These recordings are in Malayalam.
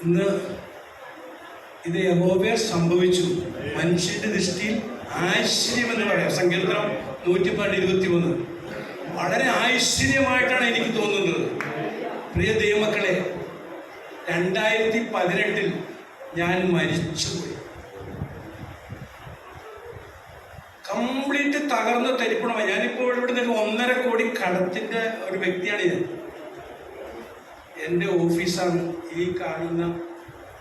ഇന്ന് ഇത് യഹോവയെ സംഭവിച്ചു, മനുഷ്യന്റെ ദൃഷ്ടിയിൽ ആശ്ചര്യമെന്ന് പറയാം. സങ്കീർത്തനം 121 വളരെ ആശ്ചര്യമായിട്ടാണ് എനിക്ക് തോന്നുന്നത്. പ്രിയ ദൈവമക്കളെ, 2018 ഞാൻ മരിച്ചുപോയി. കംപ്ലീറ്റ് തകർന്ന് തരിപ്പണമായി. ഞാനിപ്പോൾ ഇവിടെ നിന്ന് 1.5 കോടി കടത്തിൻ്റെ ഒരു വ്യക്തിയാണ് ഞാൻ. എൻ്റെ ഓഫീസാണ് ഈ കാണുന്ന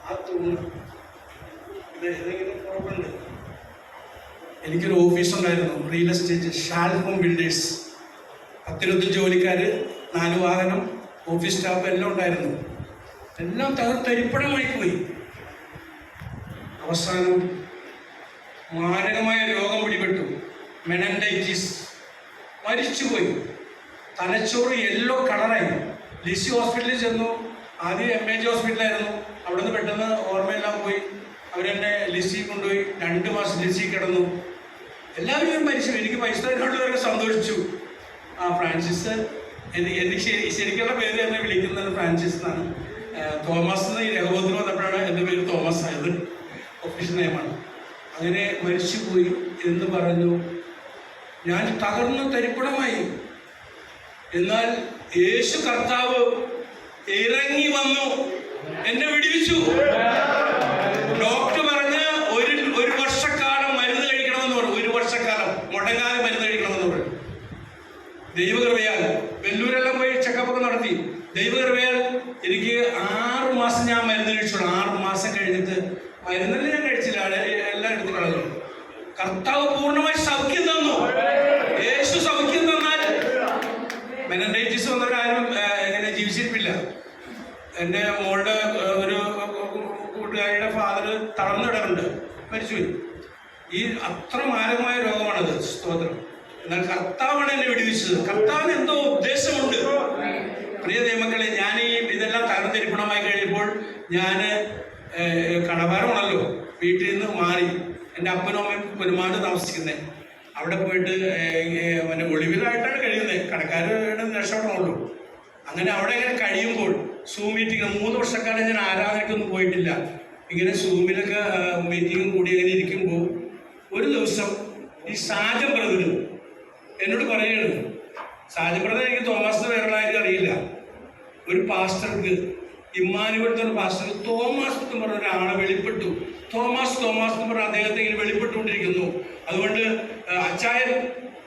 ആ തൂണ്. ഇത് ഏതെങ്കിലും കുഴപ്പമുണ്ട്. എനിക്കൊരു ഓഫീസുണ്ടായിരുന്നു, real estate, Shal home builders. 10-20 ജോലിക്കാർ, 4 വാഹനം, ഓഫീസ് സ്റ്റാഫ് എല്ലാം ഉണ്ടായിരുന്നു. എല്ലാം തരിപ്പണമായി പോയി. അവസാനം മാരകമായ രോഗം പിടിപെട്ടു, മെനൻഡൈറ്റിസ്. മരിച്ചുപോയി. തലച്ചോറ് യെല്ലോ കളറായി. ലിസി ഹോസ്പിറ്റലിൽ ചെന്നു. ആദ്യം MAG ഹോസ്പിറ്റലായിരുന്നു. അവിടെ നിന്ന് പെട്ടെന്ന് ഓർമ്മയെല്ലാം പോയി. അവരെന്നെ ലിസി കൊണ്ടുപോയി. 2 മാസം ലിസി കിടന്നു. എല്ലാവരും മരിച്ചു. എനിക്ക് പൈസ തരുന്നവരൊക്കെ സന്തോഷിച്ചു. ഫ്രാൻസിസ്, എനിക്ക് ശരിക്കുള്ള പേര് എന്നെ വിളിക്കുന്നത് ഫ്രാൻസിസ് എന്നാണ്. തോമസ് എന്ന് ഈ രഹോബത്തിന് വന്നപ്പോഴാണ് എൻ്റെ പേര് തോമസ് ആയത്. ഒഫീഷ്യൽ നെയിമാണ്. അങ്ങനെ മരിച്ചുപോയി എന്ന് പറഞ്ഞു. ഞാൻ തകർന്ന് തരിപ്പണമായി. എന്നാൽ യേശു കർത്താവ് ഇറങ്ങി വന്നു, എന്നെ വിടിവിച്ചു. ഡോക്ടർ പറഞ്ഞ് ഒരു വർഷക്കാലം മരുന്ന് കഴിക്കണമെന്ന് പറഞ്ഞു. 1 വർഷക്കാലം മുടങ്ങാതെ മരുന്ന് കഴിക്കണമെന്ന് പറഞ്ഞു. ദൈവകൃപയാൽ വെല്ലൂരെല്ലാം പോയി ചെക്കപ്പൊക്കെ നടത്തി. ദൈവകൃപയാൽ എനിക്ക് 6 മാസം ഞാൻ മരുന്ന് കഴിച്ചോളൂ. 6 മാസം കഴിഞ്ഞിട്ട് മരുന്നെല്ലാം ഞാൻ കഴിച്ചില്ല, എല്ലാം എടുത്ത് കളഞ്ഞു. കർത്താവ് പൂർണ്ണമായി സൗഖ്യം തന്നു. യേശു സൗഖ്യം തന്നാൽ മെനൻഡൈറ്റിസ് വന്നവരാരും ഇങ്ങനെ ജീവിച്ചിരിപ്പില്ല. എൻ്റെ മോളുടെ ഒരു കൂട്ടുകാരിയുടെ ഫാദർ തളർന്നിടറുണ്ട്, മരിച്ചുപോയി. ഈ അത്ര മാരകമായ രോഗമാണത്. സ്തോത്രം. എന്നാൽ കർത്താവാണ് എന്നെ വിടുവിച്ചത്. കർത്താവിന് എന്തോ ഉദ്ദേശമുണ്ട്. പ്രിയ ദൈവമക്കളെ, ഞാൻ ഇതെല്ലാം തകർന്നിരിപ്പണമായി കഴിഞ്ഞപ്പോൾ ഞാൻ കടഭാരമാണല്ലോ, വീട്ടിൽ നിന്ന് മാറി. എൻ്റെ അപ്പനും അമ്മയും ഒരുപാട് താമസിക്കുന്നത്. അവിടെ പോയിട്ട് പിന്നെ ഒളിവിലായിട്ടാണ് കഴിയുന്നത്. കടക്കാരുടെ രക്ഷപ്പെടണമല്ലോ. അങ്ങനെ അവിടെ ഇങ്ങനെ കഴിയുമ്പോൾ സൂം മീറ്റിംഗ് 3 വർഷക്കാലം ഞാൻ ആരാധനയ്ക്കൊന്നും പോയിട്ടില്ല. ഇങ്ങനെ സൂമിലൊക്കെ മീറ്റിങ്ങും കൂടി അങ്ങനെ ഇരിക്കുമ്പോൾ ഒരു ദിവസം ഈ സാജൻ ബ്രദർ എന്നോട് പറയുകയാണ്. സാജൻ ബ്രദർ എനിക്ക് തോമസിന് വേറെയായിട്ട് അറിയില്ല. ഒരു പാസ്റ്റർക്ക്, ഇമ്മാനുവൽ ഒരു പാസ്റ്റർ തോമസ് എന്ന് പറഞ്ഞ ഒരാളെ വെളിപ്പെട്ടു. തോമസ് എന്ന് പറഞ്ഞ അദ്ദേഹത്തെ ഇങ്ങനെ വെളിപ്പെട്ടുകൊണ്ടിരിക്കുന്നു. അതുകൊണ്ട് അച്ചായൻ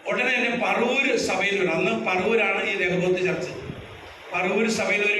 ഉടനെ തന്നെ പറവൂർ സഭയിൽ വരും. അന്ന് പറവൂരാണ് ഈ രഹോബത്ത് ചർച്ച്. പറവൂർ സഭയിൽ